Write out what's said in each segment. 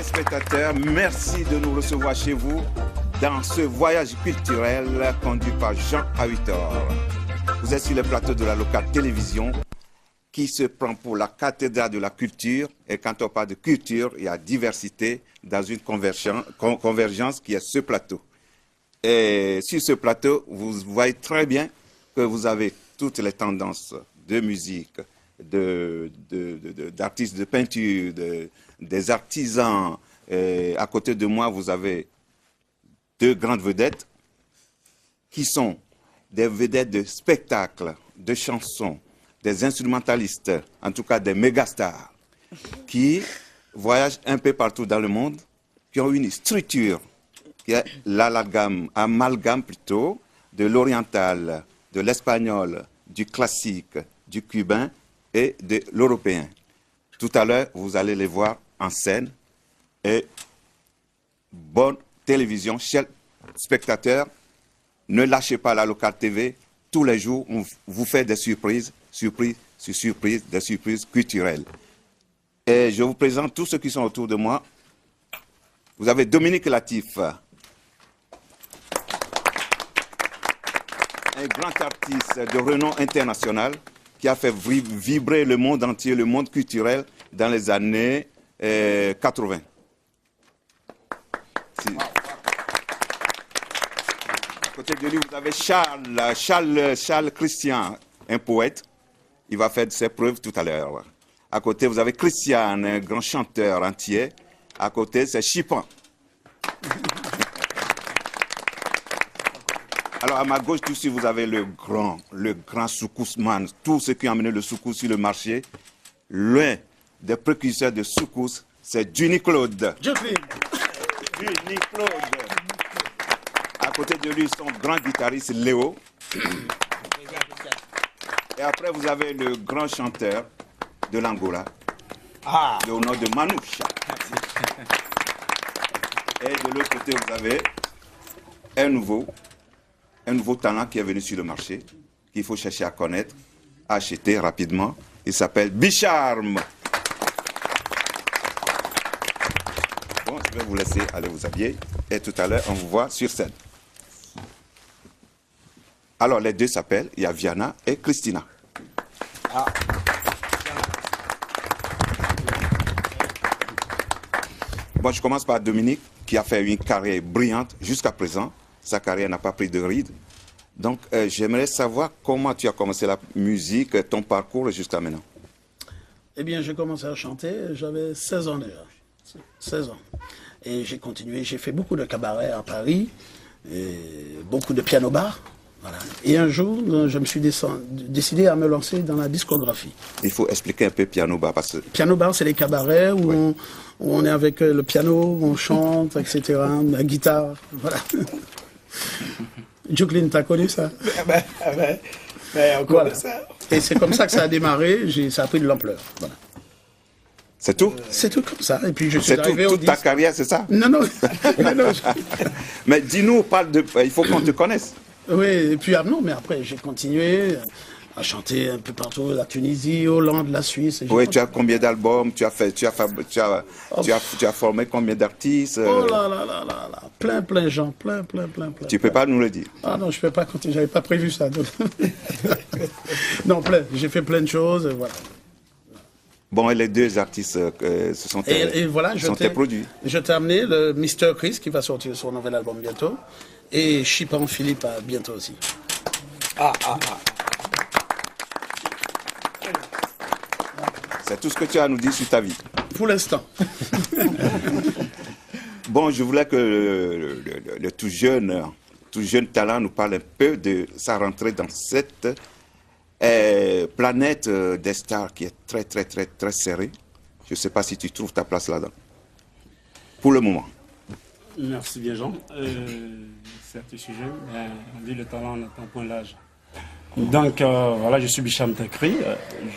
téléspectateurs, merci de nous recevoir chez vous dans ce voyage culturel conduit par Jean à 8h. Vous êtes sur le plateau de la locale télévision qui se prend pour la cathédrale de la culture. Et quand on parle de culture, il y a diversité dans une convergence qui est ce plateau. Et sur ce plateau, vous voyez très bien que vous avez toutes les tendances de musique, d'artistes de peinture, des artisans. Et à côté de moi, vous avez deux grandes vedettes qui sont des vedettes de spectacles, de chansons, des instrumentalistes, en tout cas des mégastars, qui voyagent un peu partout dans le monde, qui ont une structure qui est amalgame plutôt, de l'oriental, de l'espagnol, du classique, du cubain et de l'européen. Tout à l'heure, vous allez les voir en scène. Et bonne télévision, chers spectateurs, ne lâchez pas la locale TV. Tous les jours, on vous fait des surprises, surprises sur surprises, des surprises culturelles. Et je vous présente tous ceux qui sont autour de moi. Vous avez Dominique Latif, un grand artiste de renom international qui a fait vibrer le monde entier, le monde culturel dans les années 80. À côté de lui, vous avez Charles Christian, un poète. Il va faire ses preuves tout à l'heure. À côté, vous avez Christian, un grand chanteur entier. À côté, c'est Chipan. Alors, à ma gauche, tout de suite, vous avez le grand soukous-man. Tous ceux qui ont amené le soukous sur le marché. L'un des précurseurs de soukous, c'est Juni Claude. Juni Claude. À côté de lui, son grand guitariste, Léo. Et après, vous avez le grand chanteur de l'Angola, le nom de Manouche. Et de l'autre côté, vous avez un nouveau talent qui est venu sur le marché, qu'il faut chercher à connaître, à acheter rapidement. Il s'appelle Bicharme. Bon, je vais vous laisser aller vous habiller. Et tout à l'heure, on vous voit sur scène. Alors, les deux s'appellent, il y a Viana et Christina. Bon, je commence par Dominique, qui a fait une carrière brillante jusqu'à présent. Sa carrière n'a pas pris de ride. Donc, j'aimerais savoir comment tu as commencé la musique, ton parcours jusqu'à maintenant. Eh bien, j'ai commencé à chanter, j'avais 16 ans déjà. 16 ans. Et j'ai continué, j'ai fait beaucoup de cabarets à Paris, et beaucoup de piano-bars. Voilà. Et un jour, je me suis décidé à me lancer dans la discographie. Il faut expliquer un peu piano-bar. Parce que... Piano-bar, c'est les cabarets où, on est avec le piano, où on chante, etc., la guitare, voilà. Jocelyne, t'as connu ça? On connaît ça. Et c'est comme ça que ça a démarré, ça a pris de l'ampleur. Voilà. C'est tout? C'est tout comme ça. Et puis je suis arrivé toute ta carrière, c'est ça? Non. Mais dis-nous, il faut qu'on te connaisse. Oui, et puis non, mais après j'ai continué à chanter un peu partout, la Tunisie, Hollande, la Suisse. Oui, tu as combien d'albums? Tu as formé combien d'artistes? Oh là, plein de gens, plein. Tu peux pas nous le dire? Ah non, je peux pas compter, j'avais pas prévu ça. Donc. Non, plein, j'ai fait plein de choses, voilà. Bon, et les deux artistes, ce sont tes produits. Je t'ai amené le Mr. Chris qui va sortir son nouvel album bientôt. Et Chipan Philippe bientôt aussi. C'est tout ce que tu as à nous dire sur ta vie. Pour l'instant. Bon, je voulais que le tout jeune talent nous parle un peu de sa rentrée dans cette planète des stars qui est très serrée. Je ne sais pas si tu trouves ta place là-dedans. Pour le moment. Merci bien, Jean. Certes, je suis jeune, mais on dit le talent n'attend point l'âge. Donc, voilà, je suis Bicham Takri.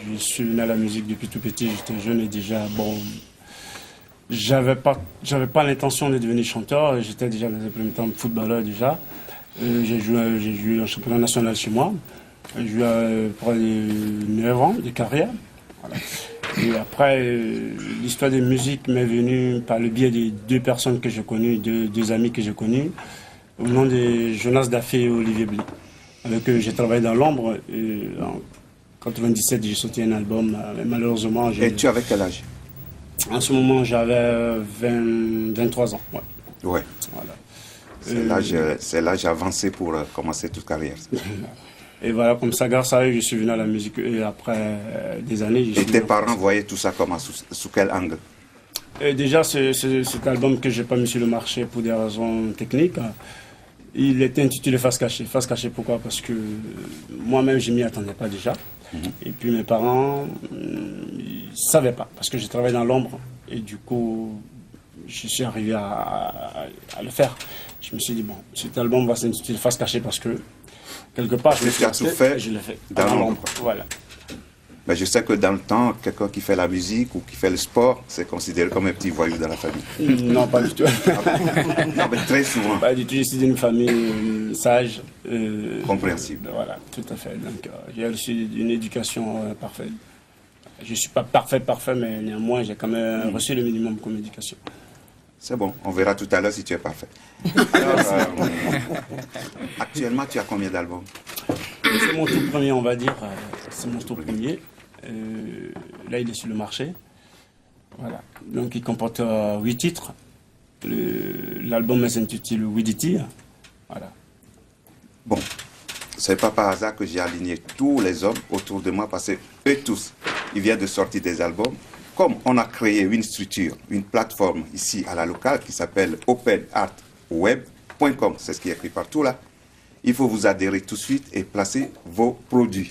Je suis né à la musique depuis tout petit. J'étais jeune et déjà, bon, j'avais pas l'intention de devenir chanteur. J'étais déjà dans un premier temps footballeur déjà. J'ai joué en championnat national chez moi. J'ai joué pour 9 ans de carrière. Voilà. Et après, l'histoire des musiques m'est venue par le biais des deux personnes que j'ai connues, deux amis que j'ai connus, au nom de Jonas Daffé et Olivier Bly. Avec eux, j'ai travaillé dans l'ombre. En 97, j'ai sorti un album, mais malheureusement... Et tu avais quel âge? En ce moment, j'avais 23 ans. Ouais. Ouais. Voilà. C'est l'âge avancé pour commencer toute carrière. Et voilà, comme ça, grâce à eux, je suis venu à la musique. Et après des années... Et tes parents voyaient tout ça comment? Sous quel angle? Déjà, cet album que je n'ai pas mis sur le marché pour des raisons techniques, il était intitulé Face Cachée. Face Cachée, pourquoi? Parce que moi-même, je ne m'y attendais pas déjà. Et puis mes parents, ils ne savaient pas, parce que je travaillais dans l'ombre. Et du coup, je suis arrivé à le faire. Je me suis dit, bon, cet album va s'intituler Face Cachée parce que, quelque part, je tu as tout fait je l'ai fait dans l'ombre. Voilà. Mais je sais que dans le temps, quelqu'un qui fait la musique ou qui fait le sport, c'est considéré comme un petit voyou dans la famille. Non, pas du tout. Non, mais très souvent. Pas du tout. Je suis d'une famille sage. Compréhensible. Voilà, tout à fait. Donc, j'ai reçu une éducation parfaite. Je ne suis pas parfait, mais néanmoins, j'ai quand même reçu le minimum comme éducation. C'est bon, on verra tout à l'heure si tu es parfait. Alors, actuellement, tu as combien d'albums? C'est mon tout premier, on va dire. C'est mon tout premier. Là, il est sur le marché. Voilà. Donc, il comporte 8 titres. L'album s'intitule Widity. Voilà. Bon, ce n'est pas par hasard que j'ai aligné tous les hommes autour de moi parce que eux tous, ils viennent de sortir des albums. Comme on a créé une structure, une plateforme ici à la locale qui s'appelle openartweb.com, c'est ce qui est écrit partout là, il faut vous adhérer tout de suite et placer vos produits.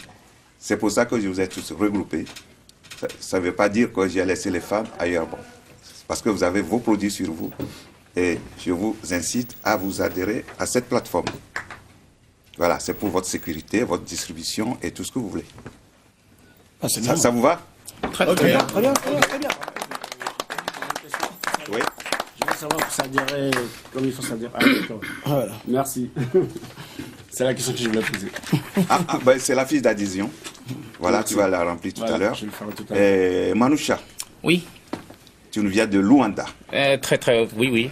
C'est pour ça que je vous ai tous regroupés. Ça ne veut pas dire que j'ai laissé les femmes ailleurs. Bon, parce que vous avez vos produits sur vous. Et je vous incite à vous adhérer à cette plateforme. Voilà, c'est pour votre sécurité, votre distribution et tout ce que vous voulez. Ah, Ça vous va? Très bien. Oui. Je veux savoir pour s'adhérer, comme il faut s'adhérer. Ah, d'accord. Voilà. Merci. C'est la question que je voulais poser. Ben, c'est la fiche d'adhésion. Voilà, tu vas la remplir tout à l'heure. Je vais le faire tout à l'heure. Manoucha, Oui, tu nous viens de Luanda. oui.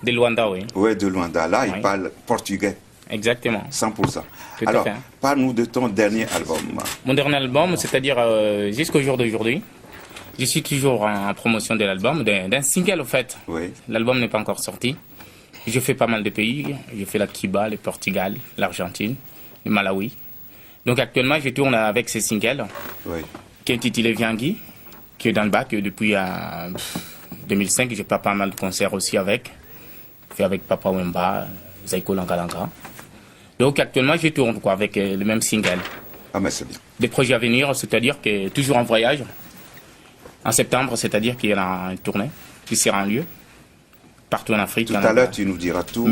De Luanda, oui. Oui, de Luanda. Là, Oui. il parle portugais, Exactement. 100%. Tout à Alors, fait. parle-nous de ton dernier album. Mon dernier album, c'est-à-dire jusqu'au jour d'aujourd'hui, je suis toujours en promotion de l'album, d'un single au fait. Oui. L'album n'est pas encore sorti. Je fais pas mal de pays. Je fais la Cuba, le Portugal, l'Argentine, le Malawi. Donc actuellement, je tourne avec ce single Oui. qui est intitulé Viangui, qui est dans le bac depuis 2005. J'ai pas mal de concerts aussi avec. Fait avec Papa Wemba, Zaiko Langalanga. Donc actuellement, je tourne avec le même single. Ah, mais c'est bien. Des projets à venir, c'est-à-dire que toujours en voyage. En septembre, c'est-à-dire qu'il y a une tournée qui sera en lieu partout en Afrique. Tout à l'heure, tu nous diras tout.